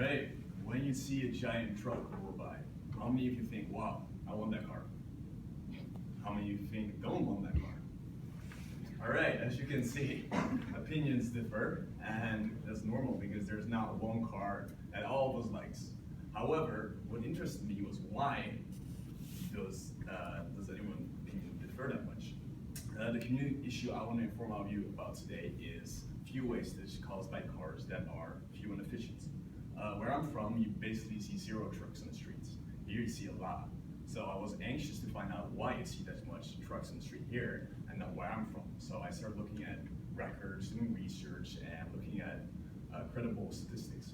right, when you see a giant truck roll by, how many of you think, wow, I want that car? How many of you think, don't want that car? All right, as you can see, opinions differ, and that's normal because there's not one car that all of us likes. However, what interested me was why does anyone opinion differ that much? The community issue I want to inform all of you about today is fuel wastage caused by cars that are fuel inefficient. Where I'm from, you basically see zero trucks on the streets. Here you see a lot. So I was anxious to find out why you see that much trucks on the street here and not where I'm from. So I started looking at records, doing research, and looking at credible statistics.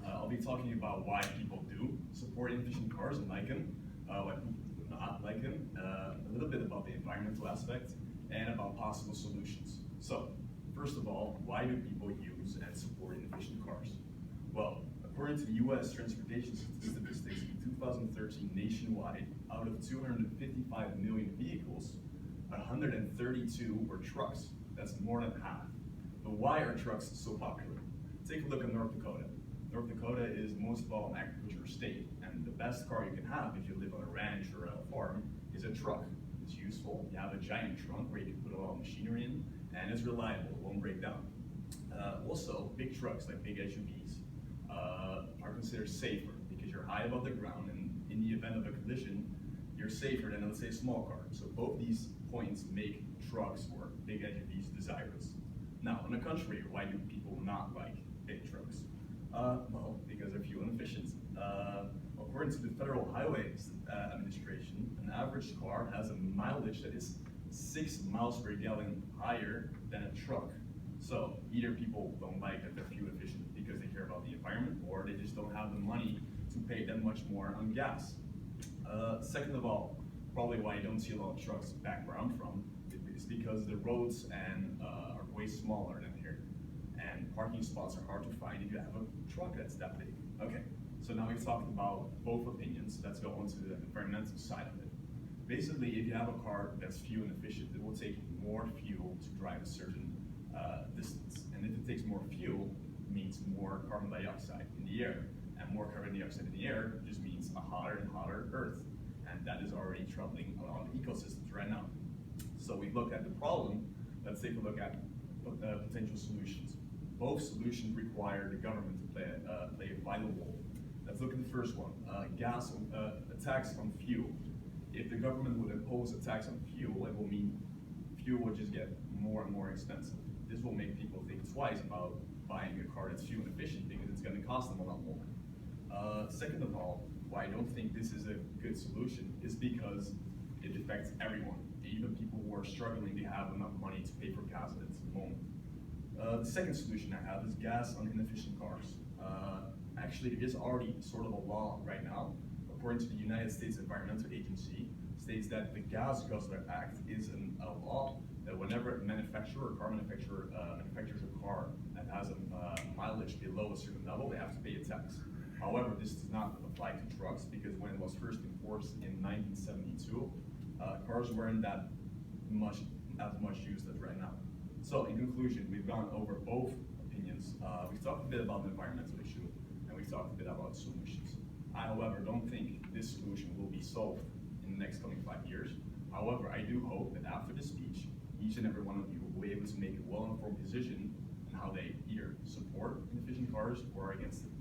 I'll be talking about why people do support inefficient cars and like them, why people do not like them, a little bit about the environmental aspect, and about possible solutions. So, first of all, why do people use and support inefficient cars? Well, according to the U.S. Transportation Statistics, in 2013 nationwide, out of 255 million vehicles, 132 were trucks. That's more than half. But why are trucks so popular? Take a look at North Dakota. North Dakota is most of all an agricultural state, and the best car you can have if you live on a ranch or a farm is a truck. It's useful. You have a giant trunk where you can put a lot of machinery in, and it's reliable. It won't break down. Also, big trucks like big SUVs are considered safer because you're high above the ground, and in the event of a collision, you're safer than, let's say, a small car. So both these points make trucks or big SUVs desirous. Now, on the contrary, why do people not like big trucks? Well, because they're fuel inefficient. According to the Federal Highway Administration, an average car has a mileage that is 6 miles per gallon higher than a truck. So either people don't like that they're fuel efficient because they care about the environment, or they just don't have the money to pay that much more on gas. Second of all, probably why you don't see a lot of trucks back where I'm from is because the roads are way smaller than here, and parking spots are hard to find if you have a truck that's that big. Okay, so now we've talked about both opinions. Let's go on to the environmental side of it. Basically, if you have a car that's fuel inefficient, it will take more fuel to drive a certain distance. And if it takes more fuel, it means more carbon dioxide in the air. And more carbon dioxide in the air just means a hotter and hotter Earth. And that is already troubling a lot of ecosystems right now. So we look at the problem. Let's take a look at potential solutions. Both solutions require the government to play a vital role. Let's look at the first one, a tax on fuel. If the government would impose a tax on fuel, it will mean fuel will just get more and more expensive. This will make people think twice about buying a car that's fuel efficient because it's going to cost them a lot more. Second of all, why I don't think this is a good solution is because it affects everyone, even people who are struggling to have enough money to pay for gas at this moment. The second solution I have is gas on inefficient cars. Actually, there is already sort of a law right now, according to the United States Environmental Agency, states that the Gas Guzzler Act is a law that whenever a manufacturer or car manufacturer manufactures a car that has a mileage below a certain level, they have to pay a tax. However, this does not apply to trucks because when it was first enforced in 1972, cars weren't as much used as right now. So in conclusion, we've gone over both opinions. We've talked a bit about the environmental issue, and we've talked a bit about solutions. I, however, don't think this solution will be solved in the next coming 5 years. However, I do hope that after this speech, each and every one of you will be able to make a well-informed decision on how they either support inefficient cars or are against it.